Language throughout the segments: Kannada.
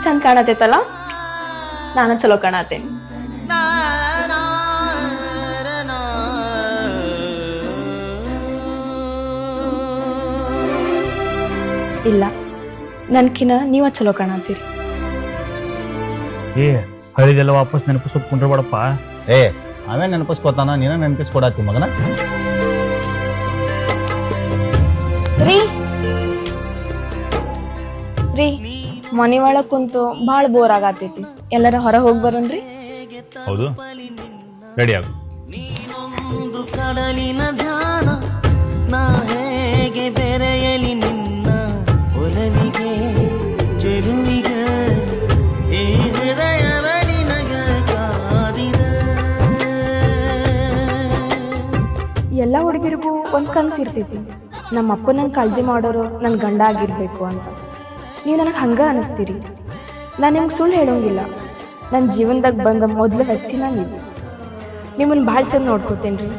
ಚಂದ ಕಾಣತೈತಲ್ಲ, ನಾನು ಚಲೋ ಕಾಣತೇನೆ. ಇಲ್ಲ, ನನ್ಕಿನ ನೀವ ಚಲೋ ಕಾಣತ್ತೀರಿ. ಏ ಹಳಿದೆಲ್ಲ ವಾಪಸ್ ನೆನಪಿಸೋದ್ ಕುಂಡ್ರಬೇಡಪ್ಪ. ಏ ಅವೇ ನೆನಪಿಸ್ಕೊತಾನ, ನೀನ ನೆನಪಿಸ್ಕೊಡತ್ತಿ ಮಗನ. ರೀ ರೀ ಮನಿ ಒಳಗ್ ಕುಂತು ಬಾಳ ಬೋರ್ ಆಗತೈತಿ, ಎಲ್ಲರ ಹೊರ ಹೋಗಿ ಬರೋಣ್ರಿ. ಹೌದು, ರೆಡಿ ಆಗು. ಕಡಲಿನ ಧ್ಯಾನ ನಾ ಹೇಗೆ ಬೆರೆಯಲಿ ನಿನ್ನ ಒಲವಿಗೆ ಚೆಲುವಿಗೆ ಈ ಹೃದಯವ ನಿನಗ ಕಾದಿದೆ. ಎಲ್ಲ ಹುಡುಗಿರಿಗೂ ಒಂದ್ ಕನ್ಸ್ ಇರ್ತೈತಿ, ನಮ್ಮ ಅಪ್ಪ ನಂಗೆ ಕಾಳಜಿ ಮಾಡೋರು ನನ್ ಗಂಡ ಆಗಿರ್ಬೇಕು ಅಂತ. ನೀವು ನನಗೆ ಹಂಗ ಅನಿಸ್ತೀರಿ. ನಾನು ನಿಮ್ಗೆ ಸುಳ್ಳು ಹೇಳೋಂಗಿಲ್ಲ, ನನ್ನ ಜೀವನದಾಗ ಬಂದ ಮೊದಲು ವ್ಯಕ್ತಿ ನೀವು. ನಿಮ್ಮನ್ನು ಭಾಳ ಚಂದ ನೋಡ್ಕೋತೇನೆ ರೀ.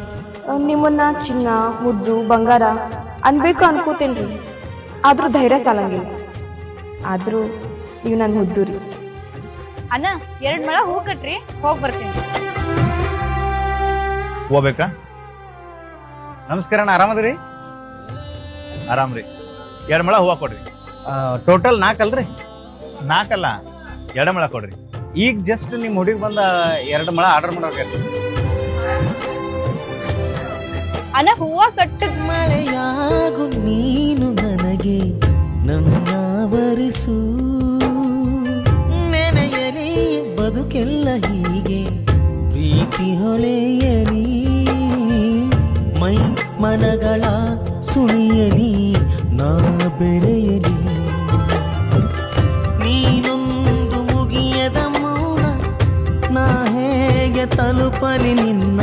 ನಿಮ್ಮನ್ನ ಚಿನ್ನ ಮುದ್ದು ಬಂಗಾರ ಅನ್ಬೇಕು ಅನ್ಕೋತೇನೆ ರೀ. ಆದರೂ ಧೈರ್ಯ ಸಾಲಂಗಿಲ್ಲ. ಆದರೂ ನೀವು ನನ್ನ ಮುದ್ದು ರೀ. ಅಣ್ಣ 2 ಮೊಳ ಹೂ ಕಟ್ರಿ, ಹೋಗಿ ಬರ್ತೀನಿ. ಹೋಗ್ಬೇಕಾ? ನಮಸ್ಕಾರ ಅಣ್ಣ, ಆರಾಮದ್ರಿ? ಆರಾಮ್ರಿ. 2 ಮೊಳ ಹೂವ ಕೊಡ್ರಿ. ಟೋಟಲ್ 4 ಅಲ್ರಿ? 4 ಅಲ್ಲ, 2 ಮೊಳ ಕೊಡ್ರಿ. ಈಗ ಜಸ್ಟ್ ನಿಮ್ಮ ಹುಡುಗಿ ಬಂದ 2 ಮೊಳ ಆರ್ಡರ್ ಮಾಡೋಕೆ. ಅಣ್ಣ ಹೂವ ಕಟ್ಟ ಮಳೆಯಾಗು ನೀನು ನನಗೆ ನನ್ನಾವರಿಸು, ನೆನೆಯಲಿ ಬದುಕೆಲ್ಲ ಹೀಗೆ ಪ್ರೀತಿ ಹೊಳೆಯಲಿ, ಮೈ ಮನಗಳ ಸುಳಿಯಲಿ ನಾ ಬೆರೆಯಲಿ. ನೀನೊಂದು ಮುಗಿಯದ ಮೌನ, ನಾ ಹೇಗೆ ತಲುಪಲಿ ನಿನ್ನ